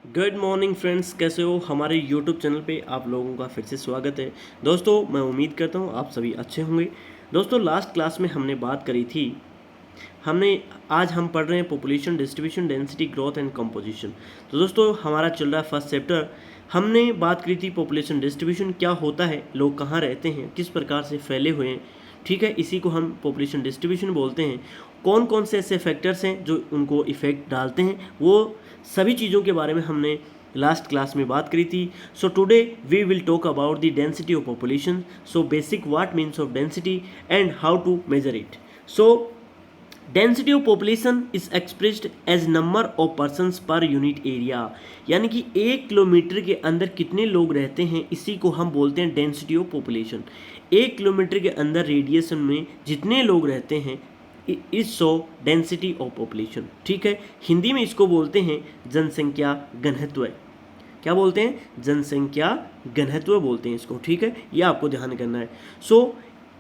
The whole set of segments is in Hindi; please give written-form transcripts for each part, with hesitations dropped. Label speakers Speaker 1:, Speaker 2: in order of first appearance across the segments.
Speaker 1: गुड मॉर्निंग फ्रेंड्स, कैसे हो। हमारे यूट्यूब चैनल पे आप लोगों का फिर से स्वागत है। दोस्तों, मैं उम्मीद करता हूँ आप सभी अच्छे होंगे। दोस्तों, लास्ट क्लास में हमने बात करी थी, आज हम पढ़ रहे हैं population distribution density growth and composition. तो दोस्तों, हमारा चल रहा है फर्स्ट चैप्टर। हमने बात करी थी पॉपुलेशन डिस्ट्रीब्यूशन क्या होता है, लोग कहाँ रहते हैं, किस प्रकार से फैले हुए हैं। ठीक है, इसी को हम पॉपुलेशन डिस्ट्रीब्यूशन बोलते हैं। कौन कौन से ऐसे फैक्टर्स हैं जो उनको इफेक्ट डालते हैं, वो सभी चीज़ों के बारे में हमने लास्ट क्लास में बात करी थी। So today we will talk about the density of population. So basic what means of density and how to measure it. So density of population is expressed as number of persons per unit area, यानी कि 1 किलोमीटर के अंदर कितने लोग रहते हैं, इसी को हम बोलते हैं डेंसिटी ऑफ पॉपुलेशन। 1 किलोमीटर के अंदर रेडिएशन में जितने लोग रहते हैं is so density of population. ठीक है, हिंदी में इसको बोलते हैं जनसंख्या घनत्व। क्या बोलते हैं? जनसंख्या घनत्व बोलते हैं इसको। ठीक है, ये आपको ध्यान करना है। सो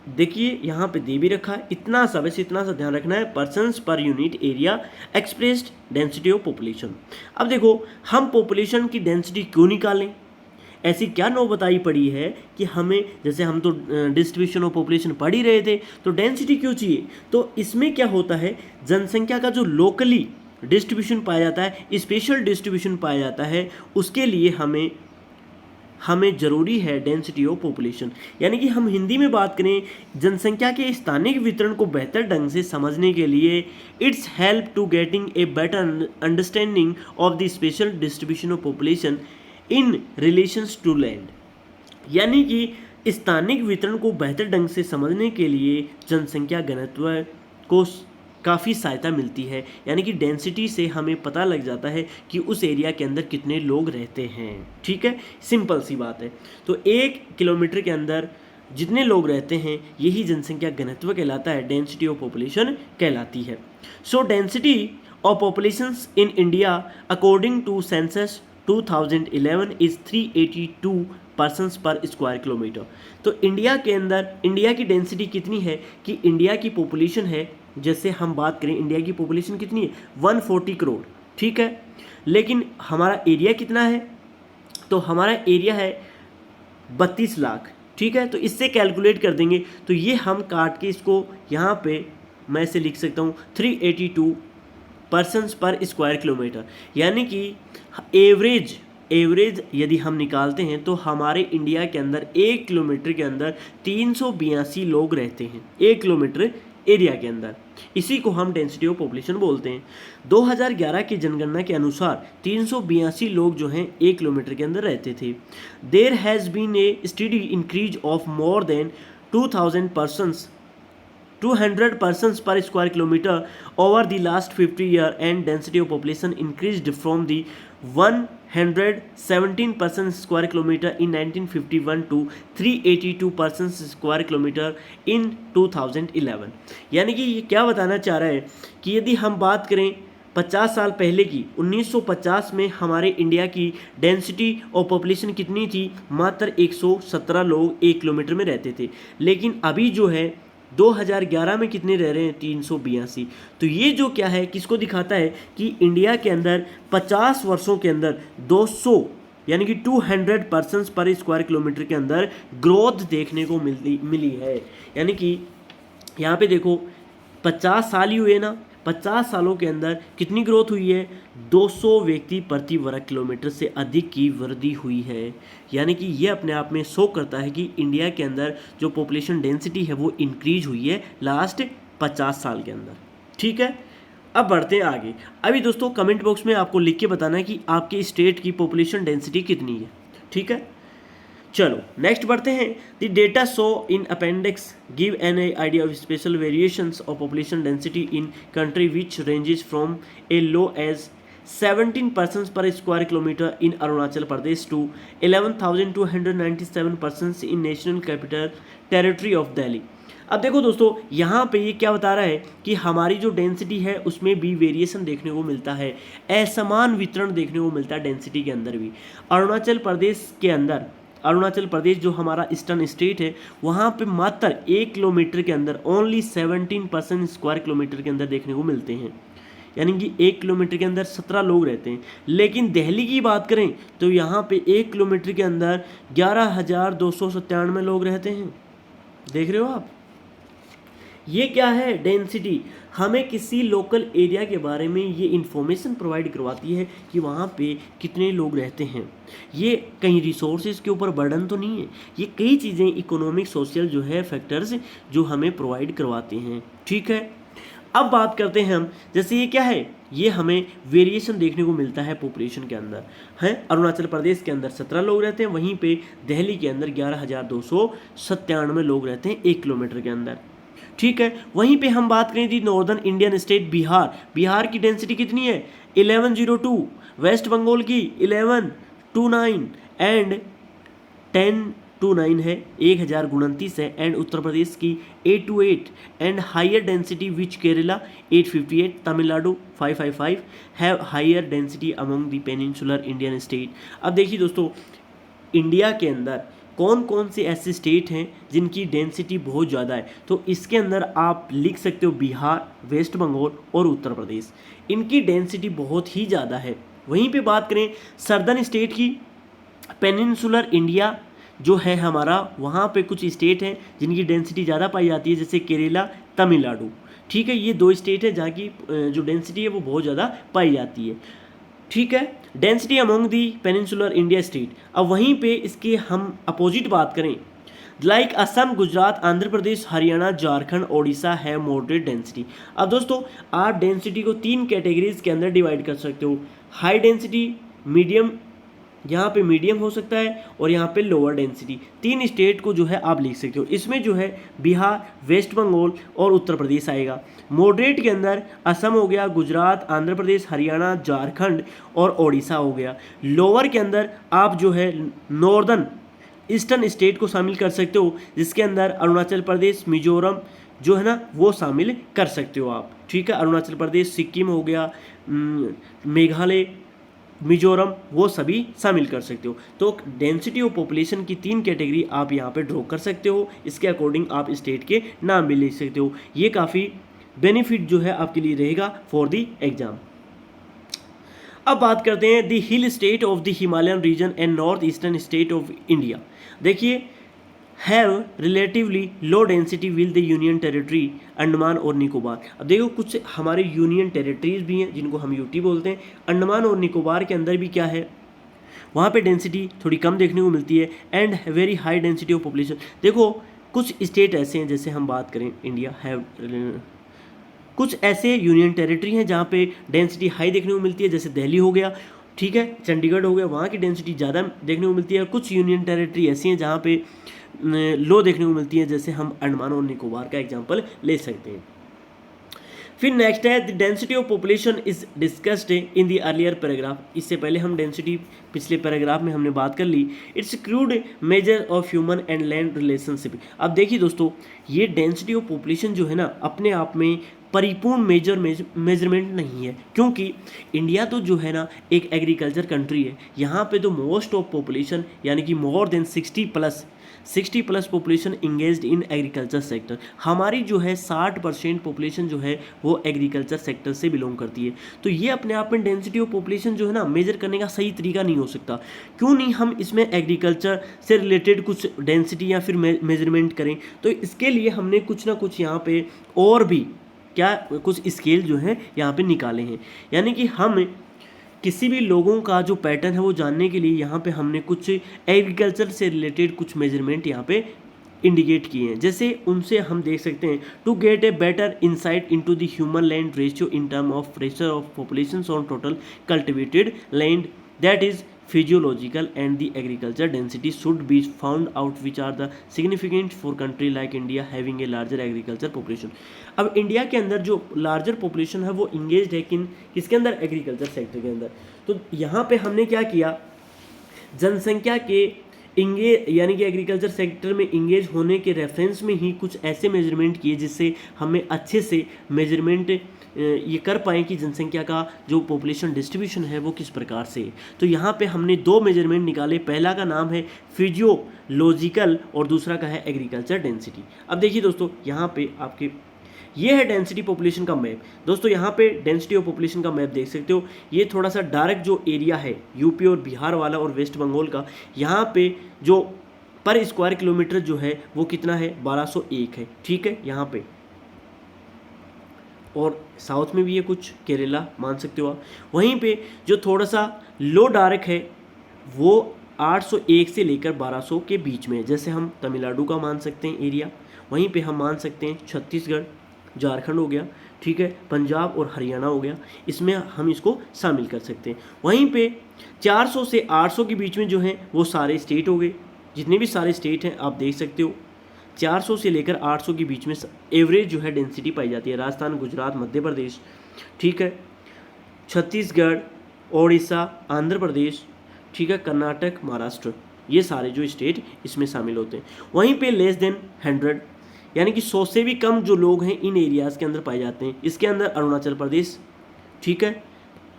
Speaker 1: देखिए, यहाँ पे दे भी रखा है, इतना सा, बस इतना सा ध्यान रखना है, persons per unit area expressed density of population. अब देखो, हम पॉपुलेशन की डेंसिटी क्यों निकालें? ऐसी क्या नो बताई पड़ी है कि हमें, जैसे हम तो डिस्ट्रीब्यूशन ऑफ पॉपुलेशन पढ़ ही रहे थे, तो डेंसिटी क्यों चाहिए? तो इसमें क्या होता है, जनसंख्या का जो लोकली डिस्ट्रीब्यूशन पाया जाता है, स्पेशल डिस्ट्रीब्यूशन पाया जाता है, उसके लिए हमें ज़रूरी है डेंसिटी ऑफ पॉपुलेशन। यानी कि हम हिंदी में बात करें, जनसंख्या के स्थानिक वितरण को बेहतर ढंग से समझने के लिए it's help to getting a better understanding of the spatial distribution of population in relations to land. यानी कि स्थानिक वितरण को बेहतर ढंग से समझने के लिए जनसंख्या घनत्व को काफ़ी सहायता मिलती है। यानी कि डेंसिटी से हमें पता लग जाता है कि उस एरिया के अंदर कितने लोग रहते हैं। ठीक है, सिंपल सी बात है। तो 1 किलोमीटर के अंदर जितने लोग रहते हैं, यही जनसंख्या घनत्व कहलाता है, डेंसिटी ऑफ पॉपुलेशन कहलाती है। So density of populations in India according to census 2011 is 382 persons per square kilometre. तो इंडिया के अंदर इंडिया की डेंसिटी कितनी है कि इंडिया की पॉपुलेशन है, जैसे हम बात करें, इंडिया की पॉपुलेशन कितनी है? 140 करोड़। ठीक है, लेकिन हमारा एरिया कितना है? तो हमारा एरिया है 32 लाख। ठीक है, तो इससे कैलकुलेट कर देंगे, तो ये हम काट के इसको यहाँ पे मैं इसे लिख सकता हूँ 382 पर्सन्स पर स्क्वायर किलोमीटर। यानी कि एवरेज यदि हम निकालते हैं तो हमारे इंडिया के अंदर 1 किलोमीटर के अंदर 382 लोग रहते हैं, 1 किलोमीटर एरिया के अंदर। इसी को हम डेंसिटी ऑफ पॉपुलेशन बोलते हैं। 2011 की जनगणना के अनुसार 382 लोग जो हैं 1 किलोमीटर के अंदर रहते थे। There has been a steady increase of more than 200 persons per square kilometer over the last 50 years, and density of population increased from the 117 persons square kilometer in 1951 to 382 persons square kilometer in 2011। यानी कि ये क्या बताना चाह रहा है कि यदि हम बात करें 50 साल पहले की, 1950 में हमारे इंडिया की डेंसिटी ऑफ पॉपुलेशन कितनी थी? मात्र 117 लोग 1 किलोमीटर में रहते थे। लेकिन अभी जो है 2011 में कितने रह रहे हैं? 382। तो ये जो क्या है, किसको दिखाता है कि इंडिया के अंदर 50 वर्षों के अंदर 200 यानी कि 200 पर्सन्स पर स्क्वायर किलोमीटर के अंदर ग्रोथ देखने को मिली है। यानी कि यहाँ पे देखो, 50 साल ही हुए ना, 50 सालों के अंदर कितनी ग्रोथ हुई है? 200 व्यक्ति प्रति वर्ग किलोमीटर से अधिक की वृद्धि हुई है। यानी कि ये अपने आप में शो करता है कि इंडिया के अंदर जो पॉपुलेशन डेंसिटी है वो इंक्रीज हुई है लास्ट 50 साल के अंदर। ठीक है, अब बढ़ते हैं आगे। अभी दोस्तों, कमेंट बॉक्स में आपको लिख के बताना है कि आपके स्टेट की पॉपुलेशन डेंसिटी कितनी है। ठीक है, चलो नेक्स्ट बढ़ते हैं। The data show in appendix give an idea of spatial variations of population density in country which ranges from a low as 17 persons per square kilometer in Arunachal Pradesh to 11,297 persons in National Capital Territory of Delhi। अब देखो दोस्तों, यहाँ पे ये क्या बता रहा है कि हमारी जो डेंसिटी है उसमें भी वेरिएशन देखने को मिलता है, असमान वितरण देखने को मिलता है डेंसिटी के अंदर भी। अरुणाचल प्रदेश जो हमारा ईस्टर्न स्टेट है, वहाँ पे मात्र 1 किलोमीटर के अंदर ओनली 17 पर्सन स्क्वायर किलोमीटर के अंदर देखने को मिलते हैं। यानी कि 1 किलोमीटर के अंदर 17 लोग रहते हैं। लेकिन दिल्ली की बात करें तो यहाँ पे 1 किलोमीटर के अंदर 11,297 लोग रहते हैं। देख रहे हो आप, ये क्या है, डेंसिटी। हमें किसी लोकल एरिया के बारे में ये इन्फॉर्मेशन प्रोवाइड करवाती है कि वहाँ पे कितने लोग रहते हैं। ये कहीं रिसोर्सेज के ऊपर बर्डन तो नहीं है, ये कई चीज़ें इकोनॉमिक सोशल जो है फैक्टर्स जो हमें प्रोवाइड करवाते हैं। ठीक है, अब बात करते हैं हम, जैसे ये क्या है, ये हमें वेरिएशन देखने को मिलता है पॉपुलेशन के अंदर है। अरुणाचल प्रदेश के अंदर 17 लोग रहते हैं, वहीं पे दिल्ली के अंदर 11,297 लोग रहते हैं 1 किलोमीटर के अंदर। ठीक है, वहीं पे हम बात करें थी नॉर्दर्न इंडियन स्टेट बिहार की डेंसिटी कितनी है 1102, वेस्ट बंगाल की 1129 एंड 1029 है, 1029 है, एंड उत्तर प्रदेश की 828 and higher density which Kerala 858, Tamil Nadu 555 have higher density among the peninsular Indian state. अब देखिए दोस्तों, इंडिया के अंदर कौन कौन से ऐसे स्टेट हैं जिनकी डेंसिटी बहुत ज़्यादा है, तो इसके अंदर आप लिख सकते हो बिहार, वेस्ट बंगाल और उत्तर प्रदेश, इनकी डेंसिटी बहुत ही ज़्यादा है। वहीं पे बात करें सदर्न स्टेट की, पेनिनसुलर इंडिया जो है हमारा, वहाँ पे कुछ स्टेट हैं जिनकी डेंसिटी ज़्यादा पाई जाती है, जैसे केरला, तमिलनाडु। ठीक है, ये 2 स्टेट है जहाँ की जो डेंसिटी है वो बहुत ज़्यादा पाई जाती है। ठीक है, डेंसिटी अमोंग दी पेनिनसुलर इंडिया स्टेट। अब वहीं पे इसके हम अपोजिट बात करें, लाइक असम, गुजरात, आंध्र प्रदेश, हरियाणा, झारखंड, ओडिशा है मॉडरेट डेंसिटी। अब दोस्तों, आप डेंसिटी को 3 कैटेगरीज के अंदर डिवाइड कर सकते हो, हाई डेंसिटी, मीडियम, यहाँ पे मीडियम हो सकता है, और यहाँ पे लोअर डेंसिटी। 3 स्टेट को जो है आप लिख सकते हो। इसमें जो है बिहार, वेस्ट बंगाल और उत्तर प्रदेश आएगा। मॉडरेट के अंदर असम हो गया, गुजरात, आंध्र प्रदेश, हरियाणा, झारखंड और ओडिशा हो गया। लोअर के अंदर आप जो है नॉर्दर्न ईस्टर्न स्टेट को शामिल कर सकते हो, जिसके अंदर अरुणाचल प्रदेश, मिजोरम जो है ना वो शामिल कर सकते हो आप। ठीक है, अरुणाचल प्रदेश, सिक्किम हो गया, मेघालय, मिजोरम, वो सभी शामिल कर सकते हो। तो डेंसिटी ऑफ पॉपुलेशन की 3 कैटेगरी आप यहाँ पे ड्रॉ कर सकते हो, इसके अकॉर्डिंग आप स्टेट के नाम भी लिख सकते हो। ये काफ़ी बेनिफिट जो है आपके लिए रहेगा फॉर द एग्जाम। अब बात करते हैं the hill state of the Himalayan region and north eastern state of India. देखिए, have relatively low density will the union territory Andaman और निकोबार। अब देखो, कुछ हमारे यूनियन टेरिटरीज भी हैं जिनको हम यूटी बोलते हैं। अंडमान और निकोबार के अंदर भी क्या है, वहाँ पे डेंसिटी थोड़ी कम देखने को मिलती है, and very high density of population. देखो, कुछ स्टेट ऐसे हैं, जैसे हम बात करें इंडिया हैव, कुछ ऐसे यूनियन टेरिटरी हैं जहाँ पे डेंसिटी हाई देखने को मिलती है, जैसे दिल्ली हो गया, ठीक है, चंडीगढ़ हो गया, वहाँ की डेंसिटी ज़्यादा देखने को मिलती है। कुछ यूनियन टेरिटरी ऐसी हैं जहाँ पे लो देखने को मिलती है, जैसे हम अंडमान और निकोबार का एग्जांपल ले सकते हैं। फिर नेक्स्ट है the density of population is discussed in the earlier paragraph. इससे पहले हम डेंसिटी पिछले पैराग्राफ में हमने बात कर ली। It's crude measure of human and land relationship. अब देखिए दोस्तों, ये डेंसिटी ऑफ पॉपुलेशन जो है ना, अपने आप में परिपूर्ण मेजरमेंट नहीं है, क्योंकि इंडिया तो जो है ना एक एग्रीकल्चर कंट्री है। यहाँ पे तो मोस्ट ऑफ पॉपुलेशन यानी कि more than 60 plus population engaged in agriculture sector. हमारी जो है 60% पॉपुलेशन जो है वो एग्रीकल्चर सेक्टर से बिलोंग करती है। तो ये अपने आप में डेंसिटी ऑफ पॉपुलेशन जो है ना मेजर करने का सही तरीका नहीं हो सकता। क्यों नहीं हम इसमें एग्रीकल्चर से रिलेटेड कुछ डेंसिटी या फिर मेजरमेंट करें। तो इसके लिए हमने कुछ ना कुछ यहाँ पे और भी क्या कुछ स्केल जो है यहाँ पे निकाले हैं, यानी कि हम किसी भी लोगों का जो पैटर्न है वो जानने के लिए यहाँ पे हमने कुछ एग्रीकल्चर से रिलेटेड कुछ मेजरमेंट यहाँ पे इंडिकेट किए हैं। जैसे उनसे हम देख सकते हैं, to get a better insight into the human land ratio in term of pressure of population on total cultivated land that is physiological and the agriculture density should be found out which are the significant for country like India having a larger agriculture population। अब इंडिया के अंदर जो लार्जर पॉपुलेशन है वो इंगेज्ड है किसके अंदर, एग्रीकल्चर सेक्टर के अंदर। तो यहाँ पे हमने क्या किया, जनसंख्या के यानी कि एग्रीकल्चर सेक्टर में इंगेज होने के रेफरेंस में ही कुछ ऐसे मेजरमेंट किए जिससे हमें अच्छे से मेजरमेंट ये कर पाएँ कि जनसंख्या का जो पॉपुलेशन डिस्ट्रीब्यूशन है वो किस प्रकार से है। तो यहाँ पे हमने 2 मेजरमेंट निकाले, पहला का नाम है फिजियोलॉजिकल और दूसरा का है एग्रीकल्चर डेंसिटी। अब देखिए दोस्तों, यहाँ पे आपके ये है डेंसिटी पॉपुलेशन का मैप। दोस्तों यहाँ पे डेंसिटी ऑफ पॉपुलेशन का मैप देख सकते हो। ये थोड़ा सा डायरेक्ट जो एरिया है यूपी और बिहार वाला और वेस्ट बंगाल का, यहाँ पे जो पर स्क्वायर किलोमीटर जो है वो कितना है, 1201 है। ठीक है, यहाँ पे और साउथ में भी है कुछ, केरला मान सकते हो आप। वहीं पे जो थोड़ा सा लो डार्क है वो 801 से लेकर 1200 के बीच में है। जैसे हम तमिलनाडु का मान सकते हैं एरिया, वहीं पे हम मान सकते हैं छत्तीसगढ़, झारखंड हो गया, ठीक है, पंजाब और हरियाणा हो गया, इसमें हम इसको शामिल कर सकते हैं। वहीं पे 400 से 800 के बीच में जो है वो सारे स्टेट हो गए। जितने भी सारे स्टेट हैं आप देख सकते हो, 400 से लेकर 800 के बीच में एवरेज जो है डेंसिटी पाई जाती है। राजस्थान, गुजरात, मध्य प्रदेश, ठीक है, छत्तीसगढ़, उड़ीसा, आंध्र प्रदेश, ठीक है, कर्नाटक, महाराष्ट्र, ये सारे जो स्टेट इसमें शामिल होते हैं। वहीं पे लेस देन 100 यानी कि 100 से भी कम जो लोग हैं इन एरियाज़ के अंदर पाए जाते हैं। इसके अंदर अरुणाचल प्रदेश, ठीक है,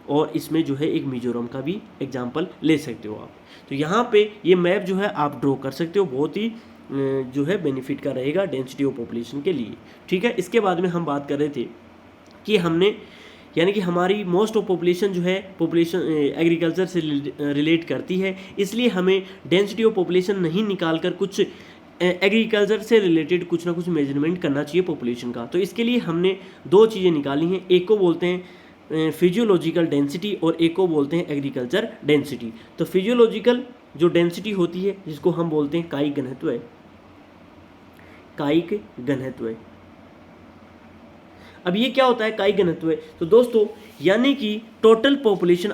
Speaker 1: और इसमें जो है एक मिजोरम का भी एग्जाम्पल ले सकते हो आप। तो यहाँ पे ये मैप जो है आप ड्रॉ कर सकते हो, बहुत ही जो है बेनिफिट का रहेगा डेंसिटी ऑफ पॉपुलेशन के लिए। ठीक है, इसके बाद में हम बात कर रहे थे कि हमने यानी कि हमारी मोस्ट ऑफ पॉपुलेशन जो है पॉपुलेशन एग्रीकल्चर से रिलेट करती है, इसलिए हमें डेंसिटी ऑफ पॉपुलेशन नहीं निकाल कर कुछ एग्रीकल्चर से रिलेटेड कुछ ना कुछ मेजरमेंट करना चाहिए पॉपुलेशन का। तो इसके लिए हमने दो चीज़ें निकाली हैं, एक को बोलते हैं फिजियोलॉजिकल डेंसिटी और एक को बोलते हैं एग्रीकल्चर डेंसिटी। तो फिजियोलॉजिकल जो डेंसिटी होती है जिसको हम बोलते हैं कायिक घनत्व है, कायिक घनत्व है। अब ये क्या होता है कायिक घनत्व है? तो दोस्तों यानी कि total population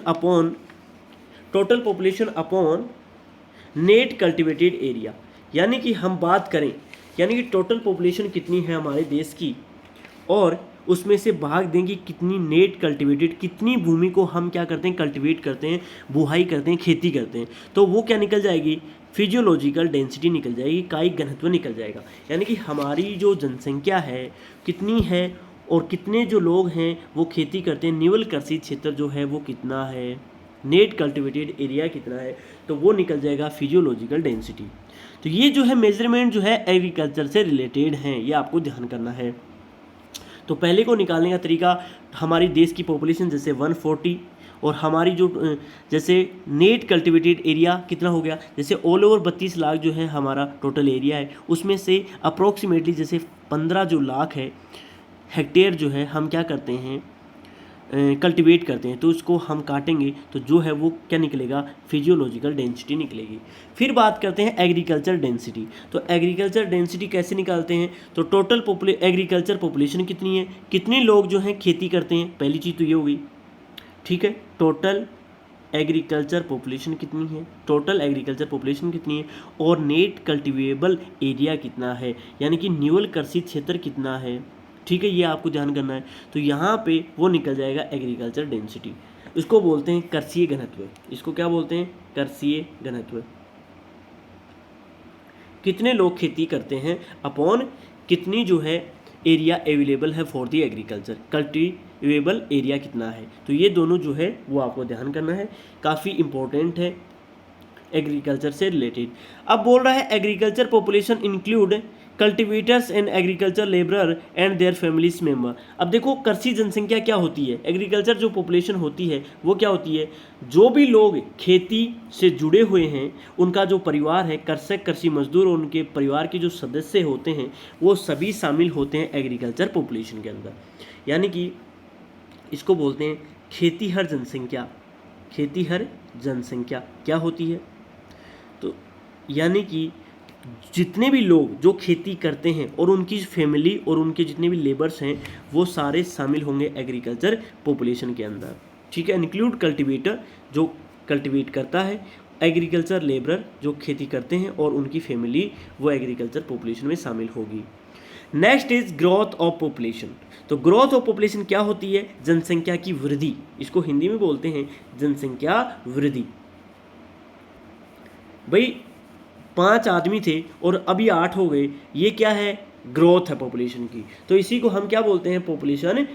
Speaker 1: upon net cultivated area, यानी कि हम बात करें यानी कि टोटल पॉपुलेशन कितनी है हमारे देश की और उसमें से भाग देंगे कितनी नेट कल्टिवेटेड, कितनी भूमि को हम क्या करते हैं कल्टिवेट करते हैं, बुहाई करते हैं, खेती करते हैं, तो वो क्या निकल जाएगी, फिजियोलॉजिकल डेंसिटी निकल जाएगी, कायिक घनत्व निकल जाएगा। यानी कि हमारी जो जनसंख्या है कितनी है और कितने जो लोग हैं वो खेती करते हैं, निवल कृषि क्षेत्र जो है वो कितना है, नेट कल्टिवेटेड एरिया कितना है, तो वो निकल जाएगा फिजियोलॉजिकल डेंसिटी। तो ये जो है मेजरमेंट जो है एग्रीकल्चर से रिलेटेड हैं, ये आपको ध्यान करना है। तो पहले को निकालने का तरीका, हमारी देश की पॉपुलेशन जैसे 140 और हमारी जो जैसे नेट कल्टिवेटेड एरिया कितना हो गया, जैसे ऑल ओवर 32 लाख जो है हमारा टोटल एरिया है, उसमें से अप्रोक्सीमेटली जैसे 15 जो लाख है हेक्टेयर जो है हम क्या करते हैं कल्टिवेट करते हैं, तो उसको हम काटेंगे तो जो है वो क्या निकलेगा, फिजियोलॉजिकल डेंसिटी निकलेगी। फिर बात करते हैं एग्रीकल्चर डेंसिटी। तो एग्रीकल्चर डेंसिटी कैसे निकालते हैं, तो टोटल एग्रीकल्चर पॉपुलेशन कितनी है, कितने लोग जो हैं खेती करते हैं, पहली चीज़ तो ये होगी, ठीक है, टोटल एग्रीकल्चर पॉपुलेशन कितनी है, टोटल एग्रीकल्चर पॉपुलेशन कितनी है और नेट कल्टिवेबल एरिया कितना है, यानी कि निवल कृषि क्षेत्र कितना है, ठीक है, ये आपको ध्यान करना है। तो यहाँ पे वो निकल जाएगा एग्रीकल्चर डेंसिटी, इसको बोलते हैं कृषीय घनत्व। इसको क्या बोलते हैं, कृषीय घनत्व। कितने लोग खेती करते हैं अपॉन कितनी जो है एरिया अवेलेबल है for the agriculture, cultivable area कितना है, तो ये दोनों जो है वो आपको ध्यान करना है, काफ़ी इंपॉर्टेंट है एग्रीकल्चर से रिलेटेड। अब बोल रहा है agriculture population include cultivators and agriculture labourer and their families member. अब देखो कृषि जनसंख्या क्या होती है, एग्रीकल्चर जो पॉपुलेशन होती है वो क्या होती है, जो भी लोग खेती से जुड़े हुए हैं उनका जो परिवार है, कृषक, कृषि मजदूर और उनके परिवार के जो सदस्य होते हैं वो सभी शामिल होते हैं एग्रीकल्चर पॉपुलेशन के अंदर। यानी कि इसको बोलते हैं खेतीहर जनसंख्या। खेतीहर जनसंख्या क्या होती है, तो यानी कि जितने भी लोग जो खेती करते हैं और उनकी फैमिली और उनके जितने भी लेबर्स हैं वो सारे शामिल होंगे एग्रीकल्चर पॉपुलेशन के अंदर, ठीक है। इंक्लूड कल्टिवेटर जो कल्टिवेट करता है, एग्रीकल्चर लेबरर जो खेती करते हैं और उनकी फैमिली वो एग्रीकल्चर पॉपुलेशन में शामिल होगी। Next is growth of population. तो ग्रोथ ऑफ पॉपुलेशन क्या होती है, जनसंख्या की वृद्धि, इसको हिंदी में बोलते हैं जनसंख्या वृद्धि। भाई 5 आदमी थे और अभी 8 हो गए, ये क्या है, ग्रोथ है पॉपुलेशन की। तो इसी को हम क्या बोलते हैं, population.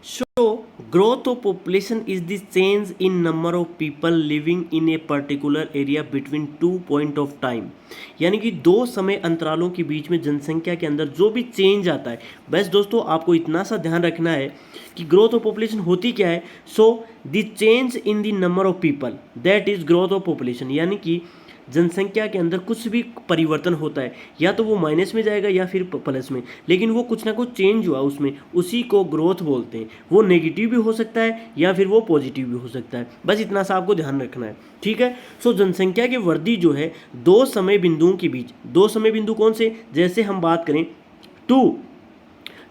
Speaker 1: So growth of population is the change in number of people living in a particular area between 2 point of time, यानी कि दो समय अंतरालों के बीच में जनसंख्या के अंदर जो भी चेंज आता है। बस दोस्तों आपको इतना सा ध्यान रखना है कि ग्रोथ ऑफ पॉपुलेशन होती क्या है। So the change in the number of people that is growth of population, यानी कि जनसंख्या के अंदर कुछ भी परिवर्तन होता है, या तो वो माइनस में जाएगा या फिर प्लस में, लेकिन वो कुछ ना कुछ चेंज हुआ उसमें, उसी को ग्रोथ बोलते हैं। वो नेगेटिव भी हो सकता है या फिर वो पॉजिटिव भी हो सकता है। बस इतना सा आपको ध्यान रखना है, ठीक है। सो जनसंख्या की वृद्धि जो है दो समय बिंदुओं के बीच, दो समय बिंदु कौन से, जैसे हम बात करें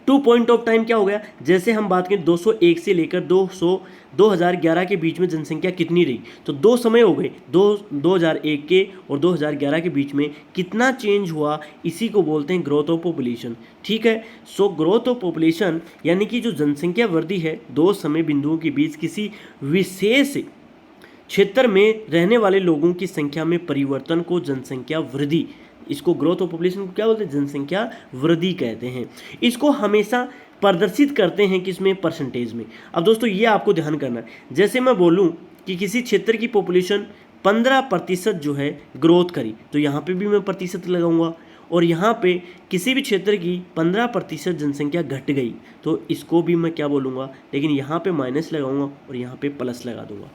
Speaker 1: टू पॉइंट ऑफ टाइम क्या हो गया, जैसे हम बात करें 201 से लेकर 2011 के बीच में जनसंख्या कितनी रही, तो दो समय हो गए, 2001 के और 2011 के बीच में कितना चेंज हुआ, इसी को बोलते हैं ग्रोथ ऑफ पॉपुलेशन, ठीक है। सो ग्रोथ ऑफ पॉपुलेशन यानी कि जो जनसंख्या वृद्धि है दो समय बिंदुओं के बीच किसी विशेष क्षेत्र में रहने वाले लोगों की संख्या में परिवर्तन को जनसंख्या वृद्धि, इसको ग्रोथ ऑफ पॉपुलेशन को क्या बोलते हैं, जनसंख्या वृद्धि कहते हैं। इसको हमेशा प्रदर्शित करते हैं किसमें, परसेंटेज में। अब दोस्तों ये आपको ध्यान करना है, जैसे मैं बोलूं कि किसी क्षेत्र की पॉपुलेशन 15% जो है ग्रोथ करी, तो यहाँ पे भी मैं प्रतिशत लगाऊंगा, और यहाँ पे किसी भी क्षेत्र की 15% जनसंख्या घट गई तो इसको भी मैं क्या बोलूँगा, लेकिन यहाँ पे माइनस लगाऊंगा और यहाँ पे प्लस लगा दूंगा।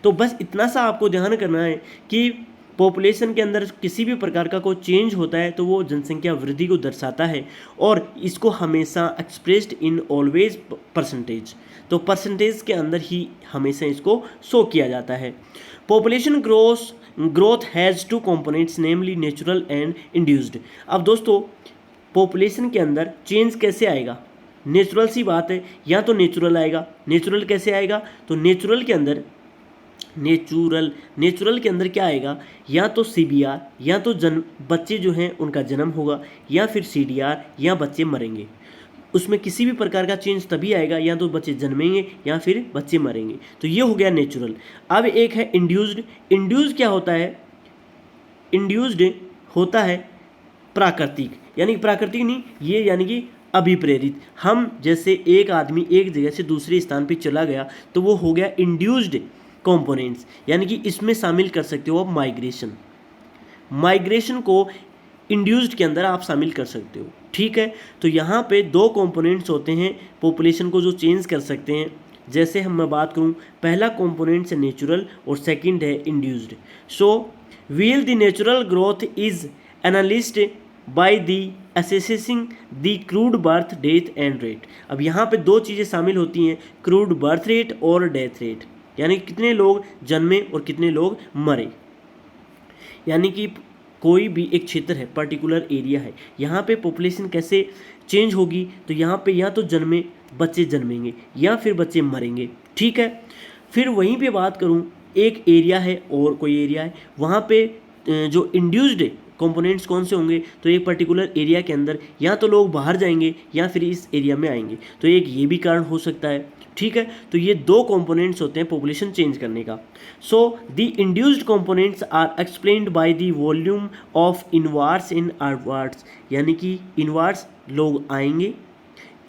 Speaker 1: तो बस इतना सा आपको ध्यान करना है कि पॉपुलेशन के अंदर किसी भी प्रकार का कोई चेंज होता है तो वो जनसंख्या वृद्धि को दर्शाता है, और इसको हमेशा एक्सप्रेस्ड इन ऑलवेज परसेंटेज, तो परसेंटेज के अंदर ही हमेशा इसको शो किया जाता है। Population growth has two components namely natural and induced. अब दोस्तों पॉपुलेशन के अंदर चेंज कैसे आएगा, नेचुरल सी बात है, या तो नेचुरल आएगा। नेचुरल कैसे आएगा, तो नेचुरल के अंदर क्या आएगा, या तो CBR, या तो बच्चे जो हैं उनका जन्म होगा, या फिर CDR, या बच्चे मरेंगे। उसमें किसी भी प्रकार का चेंज तभी आएगा, या तो बच्चे जन्मेंगे या फिर बच्चे मरेंगे। तो ये हो गया नेचुरल। अब एक है इंड्यूस्ड। इंड्यूस्ड क्या होता है, इंड्यूस्ड होता है प्राकृतिक, यानी प्राकृतिक नहीं, ये यानी कि अभिप्रेरित। हम जैसे एक आदमी एक जगह से दूसरे स्थान पर चला गया तो वो हो गया इंड्यूस्ड कंपोनेंट्स, यानी कि इसमें शामिल कर सकते हो आप माइग्रेशन को इंड्यूस्ड के अंदर आप शामिल कर सकते हो, ठीक है। तो यहाँ पे दो कंपोनेंट्स होते हैं पॉपुलेशन को जो चेंज कर सकते हैं। जैसे मैं बात करूँ, पहला कंपोनेंट्स है नेचुरल और सेकंड है induced. So wheel the natural growth is analysed by the assessing the crude birth death and rate. अब यहाँ पे दो चीज़ें शामिल होती हैं, क्रूड बर्थ रेट और डेथ रेट, यानी कितने लोग जन्मे और कितने लोग मरे। यानी कि कोई भी एक क्षेत्र है, पर्टिकुलर एरिया है, यहाँ पे पॉपुलेशन कैसे चेंज होगी, तो यहाँ पे या तो बच्चे जन्मेंगे या फिर बच्चे मरेंगे, ठीक है। फिर वहीं पे बात करूँ, एक एरिया है और कोई एरिया है, वहाँ पे जो इंड्यूस्ड कंपोनेंट्स कौन से होंगे, तो एक पर्टिकुलर एरिया के अंदर या तो लोग बाहर जाएंगे या फिर इस एरिया में आएंगे, तो एक ये भी कारण हो सकता है, ठीक है। तो ये दो कंपोनेंट्स होते हैं पॉपुलेशन चेंज करने का। So the induced components are explained by the volume of inwards in outwards, यानी कि इनवार्ड्स लोग आएंगे,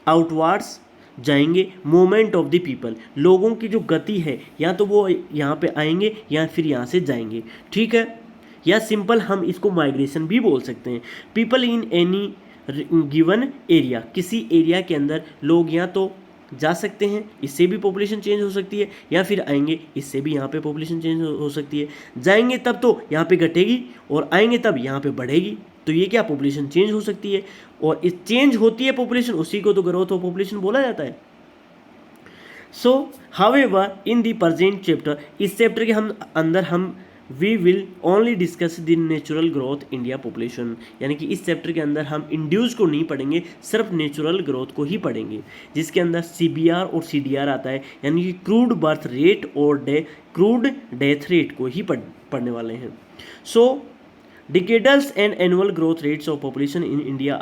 Speaker 1: आउटवार्ड्स जाएंगे, मूवमेंट ऑफ द पीपल, लोगों की जो गति है, या तो वो यहाँ पे आएंगे या फिर यहाँ से जाएंगे, ठीक है। या सिंपल हम इसको माइग्रेशन भी बोल सकते हैं। People in any given area, किसी एरिया के अंदर लोग या तो जा सकते हैं, इससे भी पॉपुलेशन चेंज हो सकती है, या फिर आएंगे, इससे भी यहाँ पे पॉपुलेशन चेंज हो सकती है। जाएंगे तब तो यहाँ पे घटेगी और आएंगे तब यहाँ पे बढ़ेगी, तो ये क्या पॉपुलेशन चेंज हो सकती है, और इस चेंज होती है पॉपुलेशन, उसी को तो ग्रोथ ऑफ पॉपुलेशन बोला जाता है। So however in the present chapter, इस चैप्टर के अंदर हम we will only discuss the natural growth India population, यानी कि इस चैप्टर के अंदर हम इंड्यूस को नहीं पढ़ेंगे, सिर्फ नेचुरल ग्रोथ को ही पढ़ेंगे, जिसके अंदर CBR और CDR आता है, यानी कि क्रूड बर्थ रेट और क्रूड डेथ रेट को ही पढ़ने वाले हैं। So decadals and annual growth rates of population in India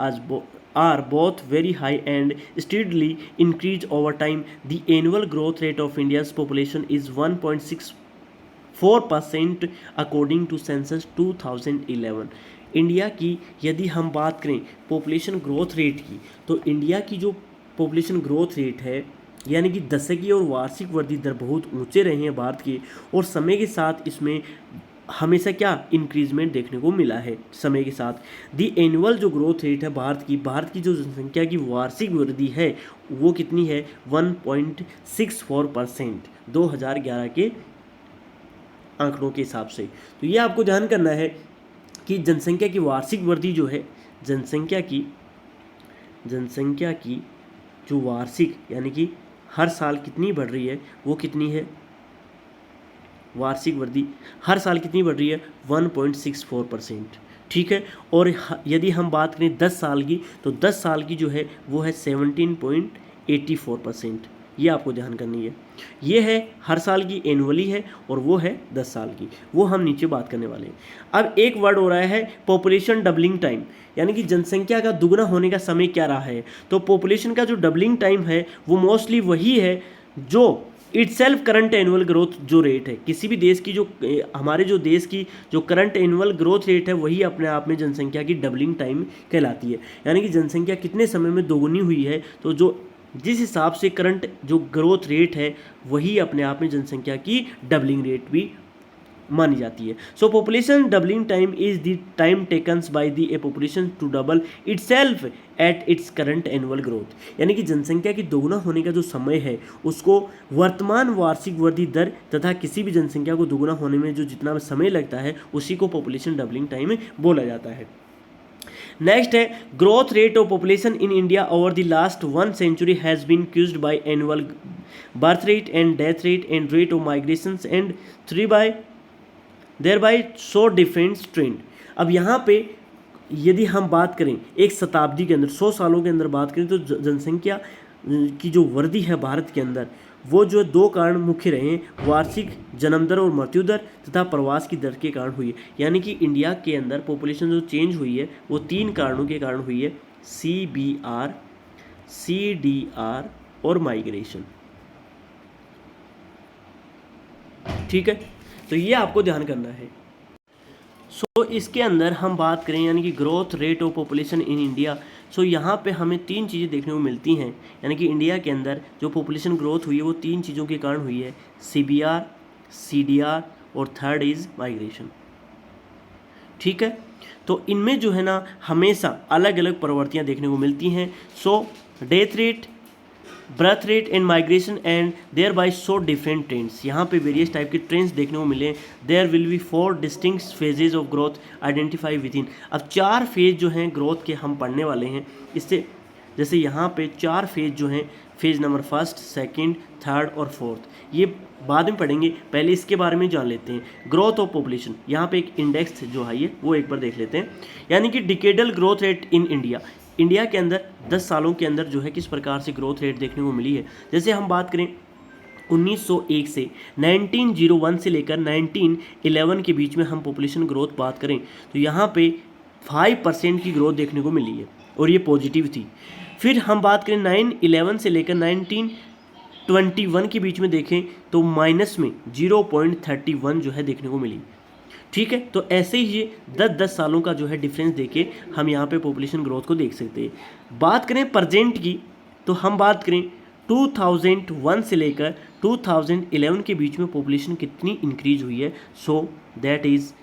Speaker 1: are both very high and steadily increase over time. The annual growth rate of India's population is 1.64% according to census 2011. India की यदि हम बात करें पॉपुलेशन ग्रोथ रेट की, तो इंडिया की जो पॉपुलेशन ग्रोथ रेट है यानी कि दशकीय और वार्षिक वृद्धि दर बहुत ऊंचे रहे हैं भारत के, और समय के साथ इसमें हमेशा क्या इंक्रीजमेंट देखने को मिला है समय के साथ। दी एनुअल जो ग्रोथ रेट है भारत की जो जनसंख्या की वार्षिक वृद्धि है वो कितनी है 1.64% 2011 के आंकड़ों के हिसाब से। तो ये आपको ध्यान करना है कि जनसंख्या की वार्षिक वृद्धि जो है जनसंख्या की जो वार्षिक यानी कि हर साल कितनी बढ़ रही है वो कितनी है, वार्षिक वृद्धि हर साल कितनी बढ़ रही है 1.64%। ठीक है, और यदि हम बात करें 10 साल की तो 10 साल की जो है वो है 17.84%। ये आपको ध्यान करनी है। ये है हर साल की एनुअली है और वो है 10 साल की, वो हम नीचे बात करने वाले हैं। अब एक वर्ड हो रहा है पॉपुलेशन डबलिंग टाइम, यानी कि जनसंख्या का दुगना होने का समय क्या रहा है। तो पॉपुलेशन का जो डबलिंग टाइम है वो मोस्टली वही है जो इटसेल्फ करंट एनुअल ग्रोथ जो रेट है किसी भी देश की, जो हमारे जो देश की जो करंट एनुअल ग्रोथ रेट है वही अपने आप में जनसंख्या की डबलिंग टाइम कहलाती है। यानी कि जनसंख्या कितने समय में दोगुनी हुई है, तो जो जिस हिसाब से करंट जो ग्रोथ रेट है वही अपने आप में जनसंख्या की डबलिंग रेट भी मानी जाती है। So population doubling time is the time takens by the a population to double itself at its current annual growth, यानी कि जनसंख्या की दोगुना होने का जो समय है उसको वर्तमान वार्षिक वृद्धि दर तथा किसी भी जनसंख्या को दोगुना होने में जो जितना समय लगता है उसी को पॉपुलेशन डबलिंग टाइम बोला जाता है। नेक्स्ट है growth rate of population in India over the last 1 century has been caused by annual birth rate and death rate and rate of migration and thereby show different trend। अब यहाँ पे यदि हम बात करें एक शताब्दी के अंदर 100 सालों के अंदर बात करें तो जनसंख्या की जो वृद्धि है भारत के अंदर वो जो 2 कारण मुख्य रहे हैं, वार्षिक जन्म दर और मृत्यु दर तथा प्रवास की दर के कारण हुई है। यानी कि इंडिया के अंदर पॉपुलेशन जो चेंज हुई है वो 3 कारणों के कारण हुई है, CBR, CDR और माइग्रेशन। ठीक है, तो ये आपको ध्यान करना है। सो इसके अंदर हम बात करें यानी कि growth rate of population in India, so यहाँ पे हमें 3 चीज़ें देखने को मिलती हैं। यानी कि इंडिया के अंदर जो पॉपुलेशन ग्रोथ हुई है वो 3 चीज़ों के कारण हुई है, CBR, CDR और थर्ड इज़ माइग्रेशन। ठीक है, तो इनमें जो है ना हमेशा अलग अलग प्रवृत्तियाँ देखने को मिलती हैं। So death rate, birth rate and migration and thereby show शो डिफरेंट ट्रेंड्स, यहाँ पे वेरियस टाइप के ट्रेंड्स देखने को मिले। There will be 4 distinct phases of growth identify within. अब 4 फेज जो हैं ग्रोथ के हम पढ़ने वाले हैं। इससे जैसे यहाँ पे 4 फेज जो हैं, फेज नंबर 1, 2, 3 और 4, ये बाद में पढ़ेंगे, पहले इसके बारे में जान लेते हैं। ग्रोथ ऑफ पॉपुलेशन, यहाँ पे एक इंडेक्स जो है वो एक बार देख लेते हैं। यानी कि decadal growth rate in India, India के अंदर 10 सालों के अंदर जो है किस प्रकार से ग्रोथ रेट देखने को मिली है। जैसे हम बात करें 1901 से 1901 से लेकर 1911 के बीच में हम पॉपुलेशन ग्रोथ बात करें तो यहाँ पे 5% की ग्रोथ देखने को मिली है और ये पॉजिटिव थी। फिर हम बात करें 911 से लेकर 1921 के बीच में देखें तो माइनस में 0.31 जो है देखने को मिली। ठीक है, तो ऐसे ही ये 10-10 सालों का जो है डिफरेंस देके हम यहाँ पे पॉपुलेशन ग्रोथ को देख सकते हैं। बात करें प्रेजेंट की तो हम बात करें 2001 से लेकर 2011 के बीच में पॉपुलेशन कितनी इंक्रीज हुई है, सो दैट इज़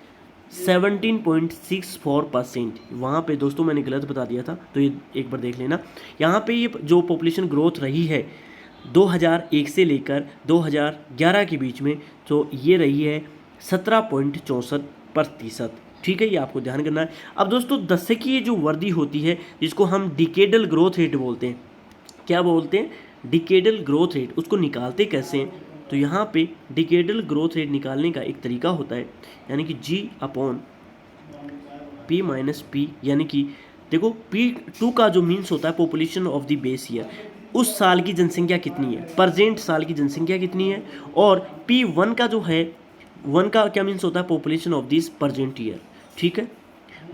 Speaker 1: 17.64%। वहाँ पे दोस्तों मैंने गलत बता दिया था तो ये एक बार देख लेना। यहाँ पे ये जो पॉपुलेशन ग्रोथ रही है 2001 से लेकर 2011 के बीच में, तो ये रही है 17.64%। ठीक है, ये आपको ध्यान करना है। अब दोस्तों दशकीय जो वृद्धि होती है जिसको हम डिकेडल ग्रोथ रेट बोलते हैं, क्या बोलते हैं, डिकेडल ग्रोथ रेट, उसको निकालते कैसे हैं तो यहाँ पे डिकेडल ग्रोथ रेट निकालने का एक तरीका होता है, यानी कि G/P - P, यानी कि देखो P2 का जो मीन्स होता है population of the base year, उस साल की जनसंख्या कितनी है, प्रेजेंट साल की जनसंख्या कितनी है, और P1 का जो है 1 का क्या मीन्स होता है population of this present year. ठीक है,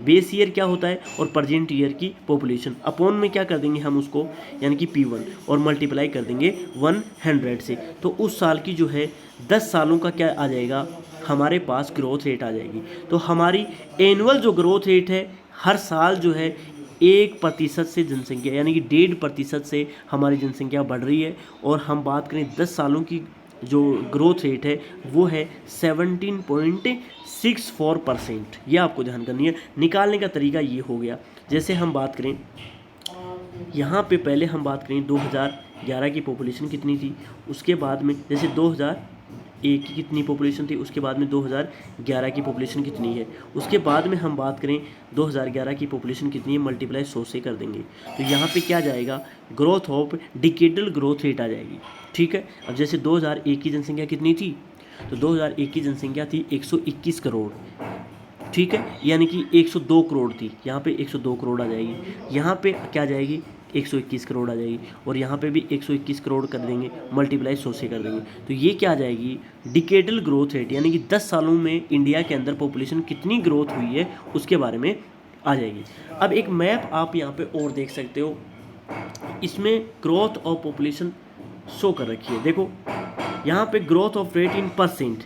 Speaker 1: बेस ईयर क्या होता है और प्रेजेंट ईयर की पॉपुलेशन अपॉन में क्या कर देंगे हम उसको, यानी कि P1 और मल्टीप्लाई कर देंगे 100 से, तो उस साल की जो है 10 सालों का क्या आ जाएगा हमारे पास ग्रोथ रेट आ जाएगी। तो हमारी एनुअल जो ग्रोथ रेट है हर साल जो है 1% से जनसंख्या यानी कि 1.5% से हमारी जनसंख्या बढ़ रही है। और हम बात करें 10 सालों की जो ग्रोथ रेट है वो है 17.64%। ये आपको ध्यान करनी है। निकालने का तरीका ये हो गया, जैसे हम बात करें यहाँ पे पहले हम बात करें 2011 की पॉपुलेशन कितनी थी, उसके बाद में जैसे 2001 की कितनी पॉपुलेशन थी, उसके बाद में 2011 की पॉपुलेशन कितनी है, उसके बाद में हम बात करें 2011 की पॉपुलेशन कितनी है मल्टीप्लाई 100 से कर देंगे तो यहाँ पे क्या जाएगा, growth of decadal growth rate आ जाएगी। ठीक है, अब जैसे 2001 की जनसंख्या कितनी थी, तो 2001 की जनसंख्या थी 121 करोड़। ठीक है, यानी कि 102 करोड़ थी, यहाँ पे 102 करोड़ आ जाएगी, यहाँ पे क्या जाएगी 121 करोड़ आ जाएगी, और यहाँ पे भी 121 करोड़ कर देंगे मल्टीप्लाई 100 से कर देंगे तो ये क्या आ जाएगी, डिकेडल ग्रोथ रेट, यानी कि 10 सालों में इंडिया के अंदर पॉपुलेशन कितनी ग्रोथ हुई है उसके बारे में आ जाएगी। अब एक मैप आप यहाँ पे और देख सकते हो, इसमें ग्रोथ ऑफ पॉपुलेशन शो कर रखी है। देखो यहाँ पे growth of rate in percent,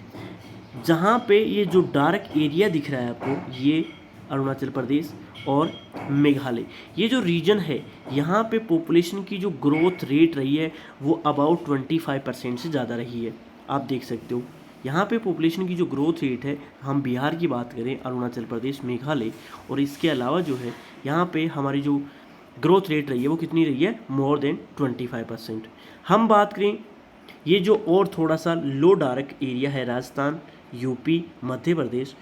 Speaker 1: जहाँ पे ये जो डार्क एरिया दिख रहा है आपको, ये अरुणाचल प्रदेश और मेघालय, ये जो रीजन है यहाँ पे पॉपुलेशन की जो ग्रोथ रेट रही है वो अबाउट 25% से ज़्यादा रही है। आप देख सकते हो यहाँ पे पॉपुलेशन की जो ग्रोथ रेट है, हम बिहार की बात करें, अरुणाचल प्रदेश, मेघालय, और इसके अलावा जो है यहाँ पे हमारी जो ग्रोथ रेट रही है वो कितनी रही है, मोर देन 25%। हम बात करें ये जो और थोड़ा सा लो डार्क एरिया है, राजस्थान, यूपी, मध्य प्रदेश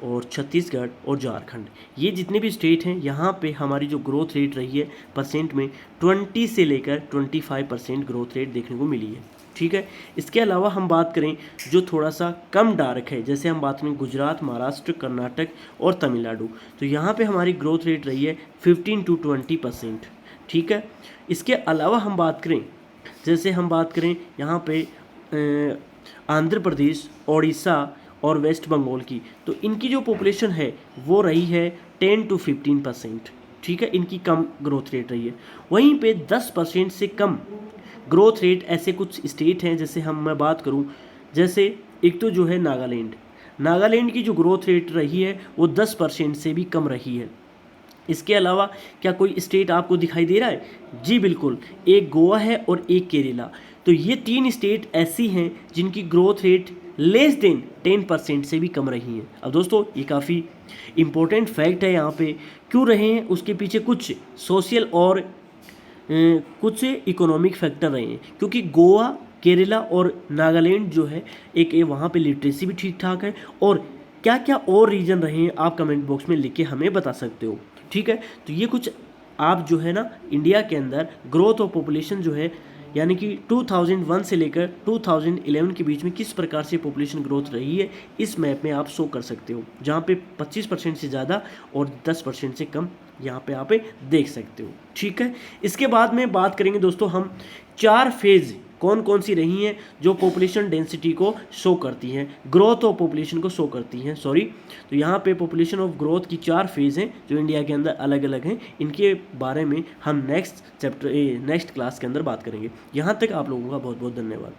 Speaker 1: और छत्तीसगढ़ और झारखंड, ये जितने भी स्टेट हैं यहाँ पे हमारी जो ग्रोथ रेट रही है परसेंट में 20 से लेकर 25% ग्रोथ रेट देखने को मिली है। ठीक है, इसके अलावा हम बात करें जो थोड़ा सा कम डार्क है, जैसे हम बात करें गुजरात, महाराष्ट्र, कर्नाटक और तमिलनाडु, तो यहाँ पे हमारी ग्रोथ रेट रही है 15 to 20%। ठीक है, इसके अलावा हम बात करें, जैसे हम बात करें यहाँ पे आंध्र प्रदेश, उड़ीसा और वेस्ट बंगाल की, तो इनकी जो पॉपुलेशन है वो रही है 10 to 15%। ठीक है, इनकी कम ग्रोथ रेट रही है। वहीं पे 10% से कम ग्रोथ रेट ऐसे कुछ स्टेट हैं, जैसे मैं बात करूं, जैसे एक तो जो है नागालैंड की जो ग्रोथ रेट रही है वो 10% से भी कम रही है। इसके अलावा क्या कोई स्टेट आपको दिखाई दे रहा है? जी बिल्कुल, एक गोवा है और एक केरला। तो ये 3 स्टेट ऐसी हैं जिनकी ग्रोथ रेट लेस देन 10% से भी कम रही हैं। अब दोस्तों ये काफ़ी इम्पोर्टेंट फैक्ट है, यहाँ पे क्यों रहे हैं उसके पीछे कुछ सोशल और कुछ इकोनॉमिक फैक्टर रहे हैं, क्योंकि गोवा, केरला और नागालैंड जो है एक वहाँ पे लिटरेसी भी ठीक ठाक है। और क्या क्या और रीजन रहे हैं आप कमेंट बॉक्स में लिख के हमें बता सकते हो। ठीक है, तो ये कुछ आप जो है ना इंडिया के अंदर ग्रोथ ऑफ पॉपुलेशन जो है, यानी कि 2001 से लेकर 2011 के बीच में किस प्रकार से पॉपुलेशन ग्रोथ रही है, इस मैप में आप शो कर सकते हो, जहाँ पे 25% से ज़्यादा और 10% से कम यहाँ पे आप देख सकते हो। ठीक है, इसके बाद में बात करेंगे दोस्तों हम 4 फेज़ कौन कौन सी रही हैं जो पॉपुलेशन डेंसिटी को शो करती हैं, ग्रोथ ऑफ पॉपुलेशन को शो करती हैं, तो यहाँ पे पॉपुलेशन ऑफ ग्रोथ की 4 फेज़ हैं जो इंडिया के अंदर अलग अलग हैं। इनके बारे में हम नेक्स्ट क्लास के अंदर बात करेंगे। यहाँ तक आप लोगों का बहुत बहुत धन्यवाद।